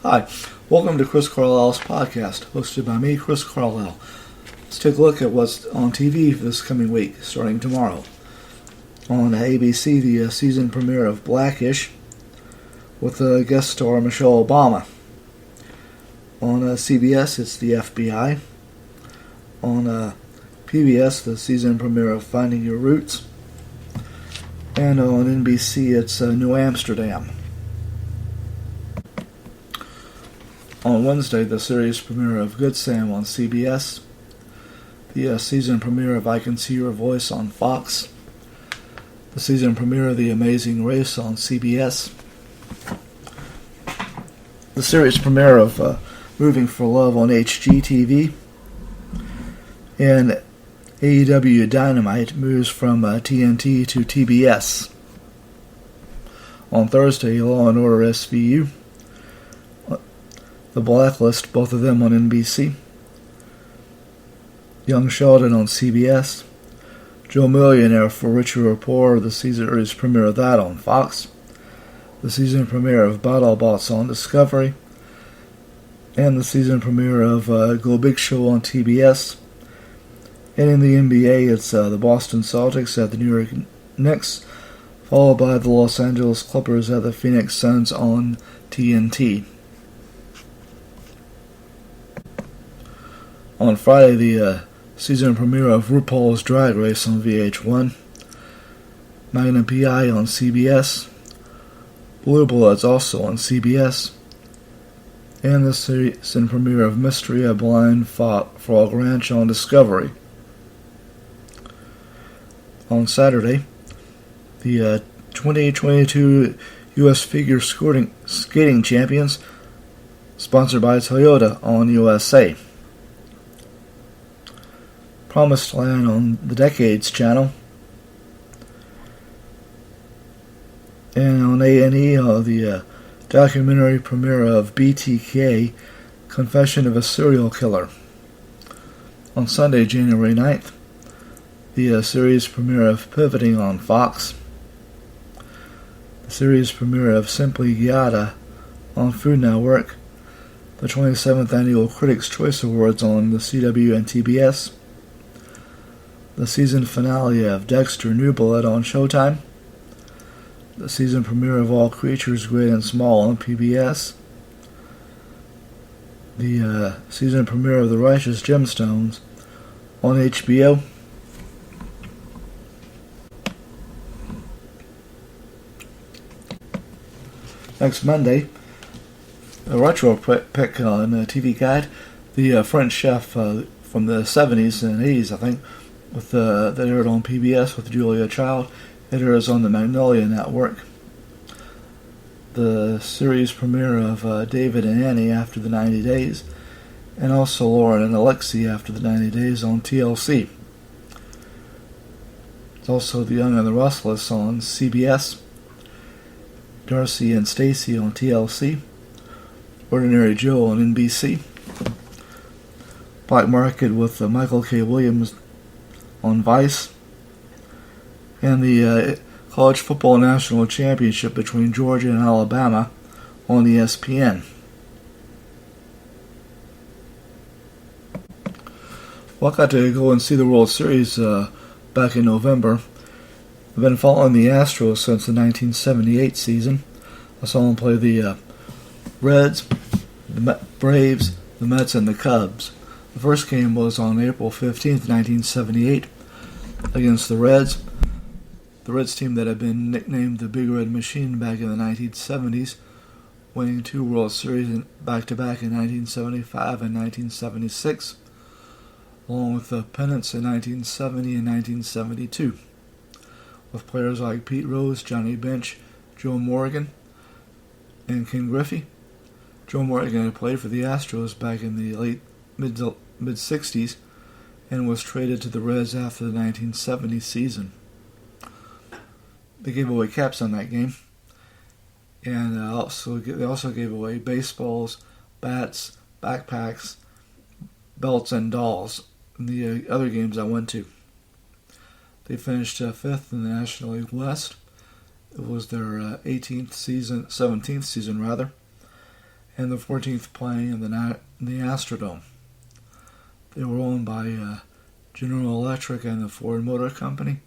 Hi, welcome to Chris Carlisle's podcast, hosted by me, Chris Carlisle. Let's take a look at what's on TV for this coming week, starting tomorrow. On ABC, the season premiere of Blackish, with guest star Michelle Obama. On CBS, it's the FBI. On PBS, the season premiere of Finding Your Roots. And on NBC, it's New Amsterdam. On Wednesday, the series premiere of Good Sam on CBS. The season premiere of I Can See Your Voice on Fox. The season premiere of The Amazing Race on CBS. The series premiere of Moving for Love on HGTV. And AEW Dynamite moves from TNT to TBS. On Thursday, Law & Order SVU. The Blacklist, both of them on NBC. Young Sheldon on CBS. Joe Millionaire for Richer or Poorer, the series premiere of that on Fox. The season premiere of BattleBots on Discovery. And the season premiere of Go Big Show on TBS. And in the NBA, it's the Boston Celtics at the New York Knicks, followed by the Los Angeles Clippers at the Phoenix Suns on TNT. On Friday, the season premiere of RuPaul's Drag Race on VH1, Magnum P.I. on CBS, Blue Bloods also on CBS, and the season premiere of Mystery at Blind Frog Ranch on Discovery. On Saturday, the 2022 U.S. Figure Skating Champions, sponsored by Toyota on USA. Promised Land on the Decades channel. And on A&E, the documentary premiere of BTK, Confession of a Serial Killer. On Sunday, January 9th, the series premiere of Pivoting on Fox. The series premiere of Simply Giada on Food Network. The 27th Annual Critics' Choice Awards on the CW and TBS. The season finale of Dexter New Blood on Showtime. The season premiere of All Creatures Great and Small on PBS. The season premiere of The Righteous Gemstones on HBO. Next Monday, a retro pick on the TV Guide, the French Chef from the 70s and 80s, I think, that aired on PBS with Julia Child. It airs on the Magnolia Network. The series premiere of David and Annie after the 90 days, and also Lauren and Alexi after the 90 days on TLC. It's also The Young and the Restless on CBS, Darcy and Stacy on TLC, Ordinary Joe on NBC, Black Market with Michael K. Williams on Vice, and the College Football National Championship between Georgia and Alabama on ESPN. Well, I got to go and see the World Series back in November. I've been following the Astros since the 1978 season. I saw them play the Reds, the Braves, the Mets, and the Cubs. The first game was on April 15th, 1978, against the Reds. The Reds team that had been nicknamed the Big Red Machine back in the 1970s, winning 2 World Series back-to-back in 1975 and 1976, along with the pennants in 1970 and 1972, with players like Pete Rose, Johnny Bench, Joe Morgan, and Ken Griffey. Joe Morgan had played for the Astros back in the mid-60s and was traded to the Reds after the 1970 season. They gave away caps on that game, and they also gave away baseballs, bats, backpacks, belts, and dolls in the other games I went to. They finished 5th in the National League West. It was their 17th season rather, and the 14th playing in the Astrodome. They were owned by General Electric and the Ford Motor Company.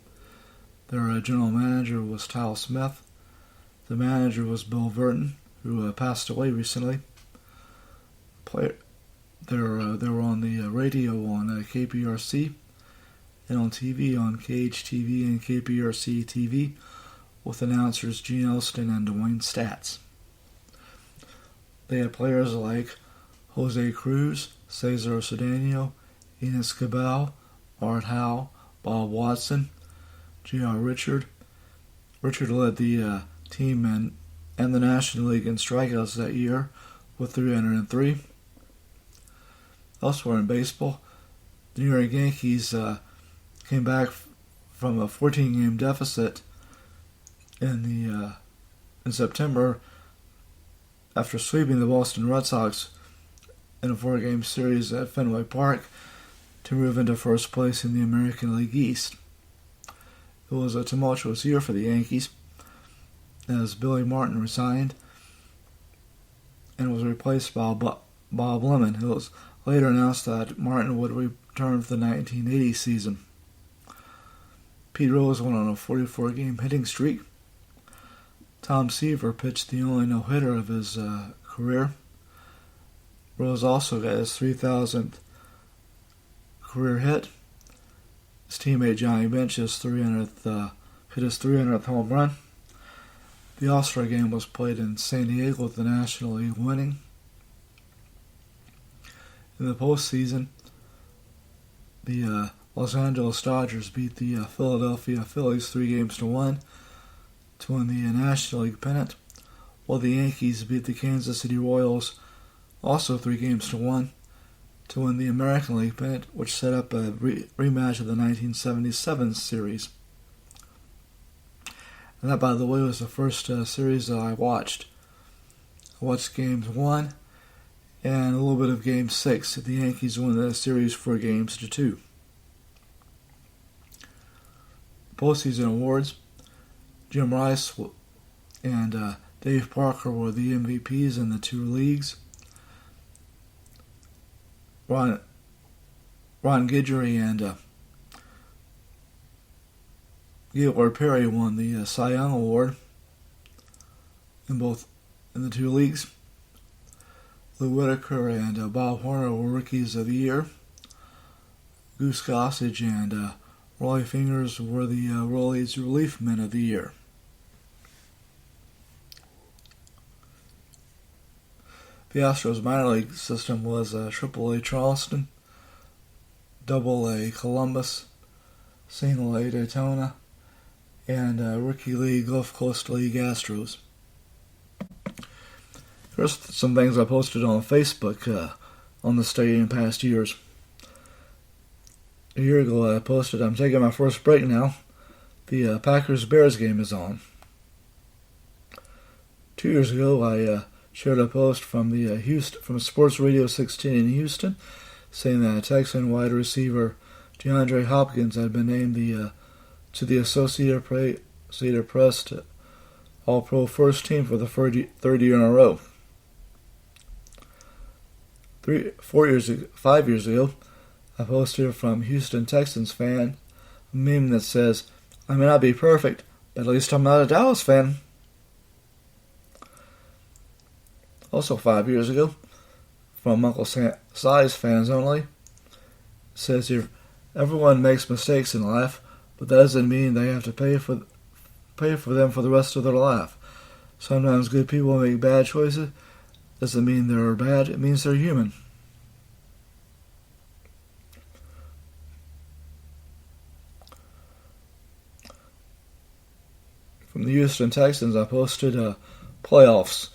Their general manager was Tal Smith. The manager was Bill Burton, who passed away recently. They were on the radio on KPRC, and on TV on KHTV and KPRC TV, with announcers Gene Elston and Dwayne Statz. They had players like Jose Cruz, Cesar Cedeno, Enos Cabal, Art Howe, Bob Watson, J.R. Richard. Richard led the team and the National League in strikeouts that year with 303. Elsewhere in baseball, the New York Yankees came back from a 14-game deficit in September after sweeping the Boston Red Sox in a 4-game series at Fenway Park to move into first place in the American League East. It was a tumultuous year for the Yankees as Billy Martin resigned and was replaced by Bob Lemon. It was later announced that Martin would return for the 1980 season. Pete Rose went on a 44-game hitting streak. Tom Seaver pitched the only no-hitter of his career. Rose also got his 3,000th career hit. His teammate Johnny Bench hit his 300th home run. The All-Star game was played in San Diego with the National League winning. In the postseason, the Los Angeles Dodgers beat the Philadelphia Phillies 3-1 to win the National League pennant, while the Yankees beat the Kansas City Royals also 3-1 to win the American League pennant, which set up a rematch of the 1977 series. And that, by the way, was the first series that I watched. I watched Games 1 and a little bit of Game 6. The Yankees won the series 4-2. Postseason awards. Jim Rice and Dave Parker were the MVPs in the two leagues. Ron Guidry and Gaylord Perry won the Cy Young Award in the two leagues. Lou Whitaker and Bob Horner were Rookies of the Year. Goose Gossage and Roy Fingers were the Rollies Relief Men of the Year. The Astros minor league system was Triple-A Charleston, Double-A Columbus, Single-A Daytona, and Rookie League Gulf Coast League Astros. Here's some things I posted on Facebook on the stadium in past years. A year ago I posted, I'm taking my first break now. The Packers-Bears game is on. 2 years ago I shared a post from from Sports Radio 16 in Houston saying that Texan wide receiver DeAndre Hopkins had been named to the Associated Press All-Pro First Team for the third year in a row. 5 years ago, I posted from Houston Texans fan a meme that says, I may not be perfect, but at least I'm not a Dallas fan. Also 5 years ago, from Uncle Si's fans only, it says here, everyone makes mistakes in life, but that doesn't mean they have to pay for them for the rest of their life. Sometimes good people make bad choices. Doesn't mean they're bad, it means they're human. From the Houston Texans, I posted playoffs.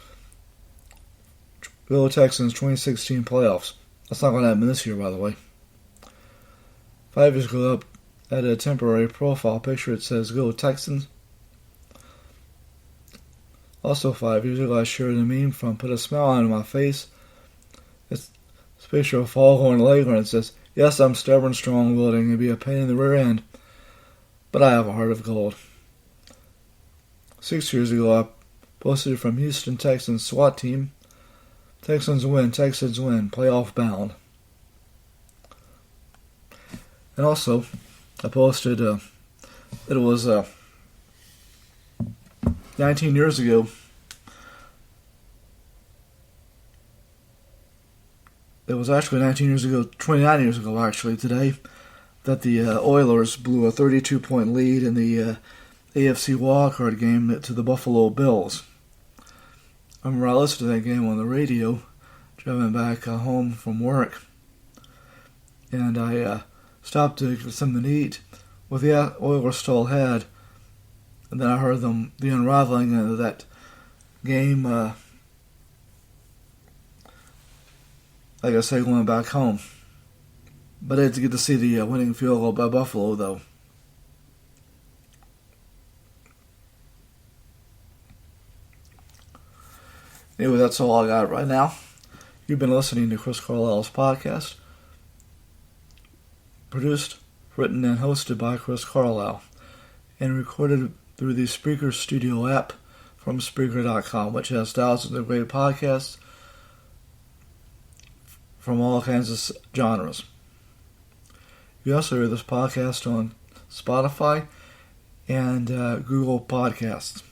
Go Texans 2016 playoffs. That's not going to happen this year, by the way. 5 years ago, I had a temporary profile picture. It says, Go Texans. Also 5 years ago, I shared a meme from Put a Smile on My Face. It's a picture of Foghorn Leghorn. It says, Yes, I'm stubborn, strong-willed, and can be a pain in the rear end, but I have a heart of gold. 6 years ago, I posted from Houston Texans SWAT team. Texans win, playoff bound. And also, I posted, it was 19 years ago. It was actually 19 years ago, 29 years ago actually today, that the Oilers blew a 32-point lead in the AFC wildcard game to the Buffalo Bills. I remember I listened to that game on the radio, driving back home from work, and I stopped to get something to eat. Well, the Oilers still had, and then I heard the unraveling of that game, like I say, going back home. But I had to get to see the winning field goal by Buffalo, though. Anyway, that's all I got right now. You've been listening to Chris Carlisle's podcast. Produced, written, and hosted by Chris Carlisle. And recorded through the Spreaker Studio app from Spreaker.com, which has thousands of great podcasts from all kinds of genres. You also hear this podcast on Spotify and Google Podcasts.